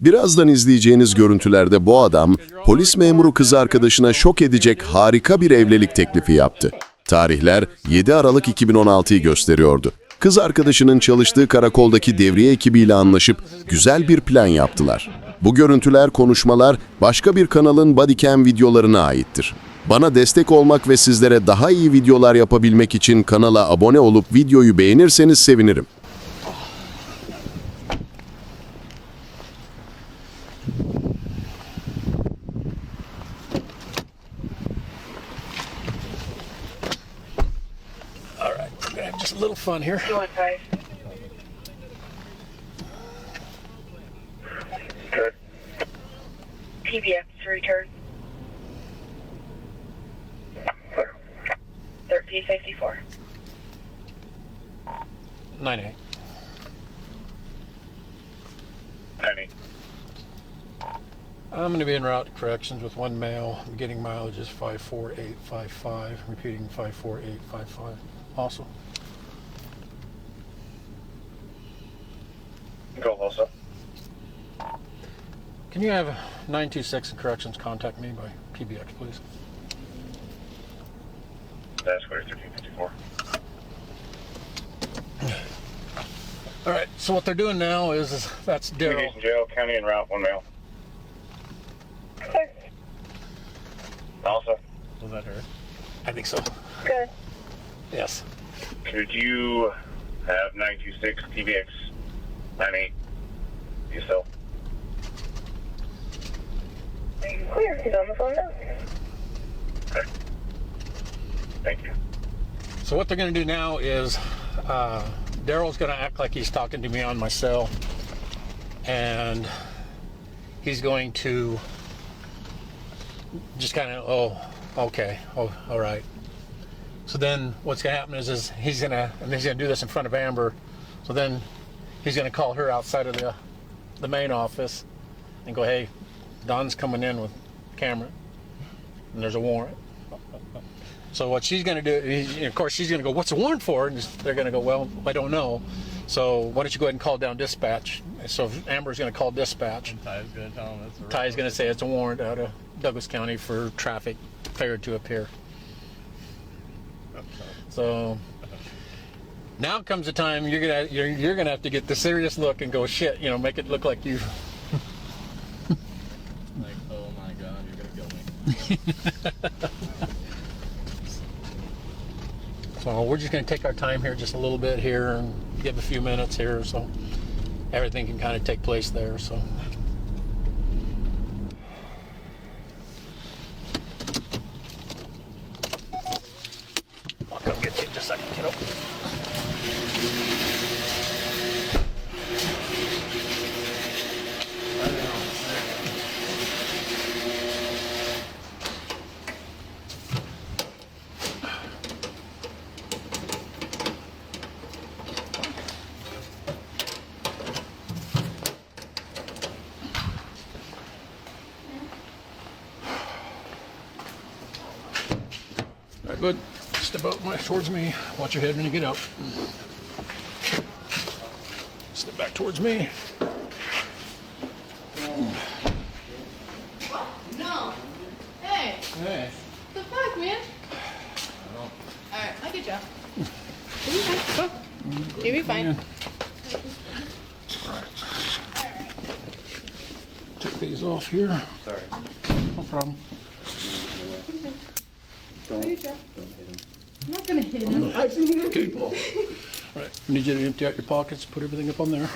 Birazdan izleyeceğiniz görüntülerde bu adam, polis memuru kız arkadaşına şok edecek harika bir evlilik teklifi yaptı. Tarihler 7 Aralık 2016'yı gösteriyordu. Kız arkadaşının çalıştığı karakoldaki devriye ekibiyle anlaşıp güzel bir plan yaptılar. Bu görüntüler, konuşmalar başka bir kanalın bodycam videolarına aittir. Bana destek olmak ve sizlere daha iyi videolar yapabilmek için kanala abone olup videoyu beğenirseniz sevinirim. Just a little fun here. Good. PBX return. 1354. 9-8. 90. I'm going to be en route to corrections with one male. I'm getting mileages 54855. Repeating 54855. Also. Go also. Can you have 926 in corrections contact me by PBX, please? That's square 1354. All right. So what they're doing now is that's Daryl. Houston jail, county en route, one male. Also. Was that her? I think so. Good. Yes. Could you have 926 PBX 98 yourself? Clear. He's on the phone now. Okay. Thank you. So what they're going to do now is Daryl's going to act like he's talking to me on my cell, and he's going to just kind of, oh, okay, oh, all right. So then what's going to happen is he's going to do this in front of Amber. So then he's going to call her outside of the main office and go, hey, Don's coming in with camera, and there's a warrant. So what she's going to do, of course, she's going to go, what's the warrant for? And they're going to go, well, I don't know. So why don't you go ahead and call down dispatch? So Amber's going to call dispatch. And Ty's going to tell him it's a Ty's going to say it's a warrant out of Douglas County for traffic failure to appear. So now comes the time you're gonna have to get the serious look and go, shit, make it look like you. like, oh my God, you're gonna kill me. So we're just gonna take our time here just a little bit here and give a few minutes here so everything can kind of take place there. So. I'll come get you in just a second, kiddo. All right, good. Step out towards me. Watch your head when you get out. Step back towards me. No. Hey. Hey. What the fuck, man? Alright, I'll get you out. You'll be fine. You'll be fine. Take these off here. Sorry. No problem. I'll get you out. I'm not gonna hit him. Okay. All right. I need you to empty out your pockets. Put everything up on there.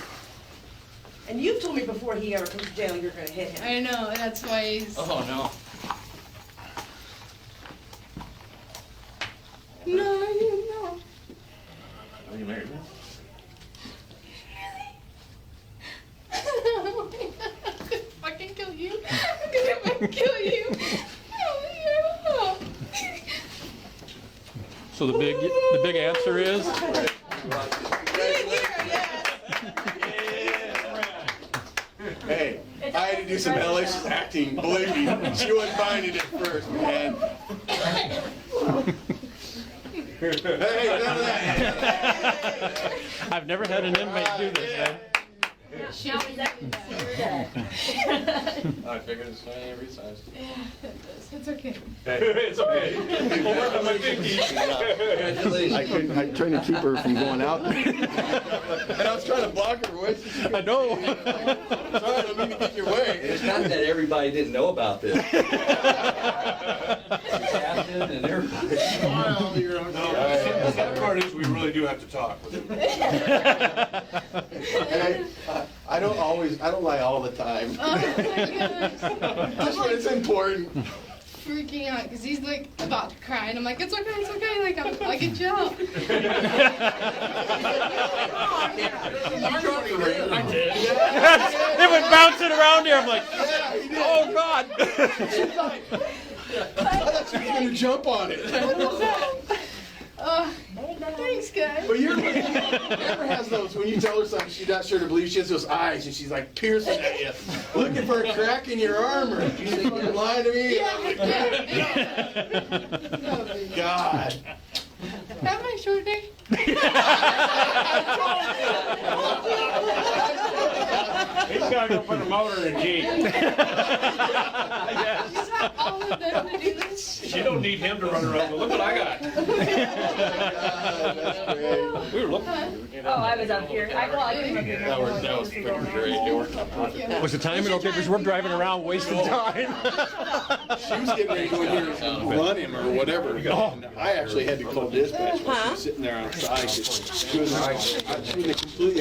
And you told me before he ever comes to jail you're gonna hit him. I know, that's why he's... Oh no. No, you know. Are you married now? Oh my God, I'm gonna fucking kill you. I'm gonna fucking kill you. Oh, yeah. So the big answer is. Hey, I had to do some hellacious acting. Believe me, she wasn't finding it first, man. Hey, none of that. I've never had an inmate do this, man. I figured it's funny every size. It's okay. It's okay. Congratulations. I'm trying to keep her from going out there. And I was trying to block her away. I know. Sorry, I don't mean to get your way. It's not that everybody didn't know about this. The captain and everybody. Smile, you're on The sad part is we really do have to talk. And I don't lie all the time. Oh my goodness. Just when it's important. Freaking out because he's like about to cry and I'm like, it's okay, like I'll get you out. It went bouncing around here. I'm like, Yeah, he did. oh God. She's like, I thought she was going to jump on it. Thanks guys. But Amber has those, when you tell her something she's not sure to believe, she has those eyes and she's like piercing at you, looking for a crack in your armor. You think you're lying to me? God. Have my short day. He's got to go put a motor in Jeep. You have all of them to do this. You don't need him to run around. But look what I got. God, that's great. We were looking. Oh, I was up here. I came up here. That was pretty great. It worked out perfect. Was the timing okay? Because we're driving around wasting time. She was getting ready to go in here and run him or whatever. And I actually had to call dispatch while she was sitting there on the side. She was completely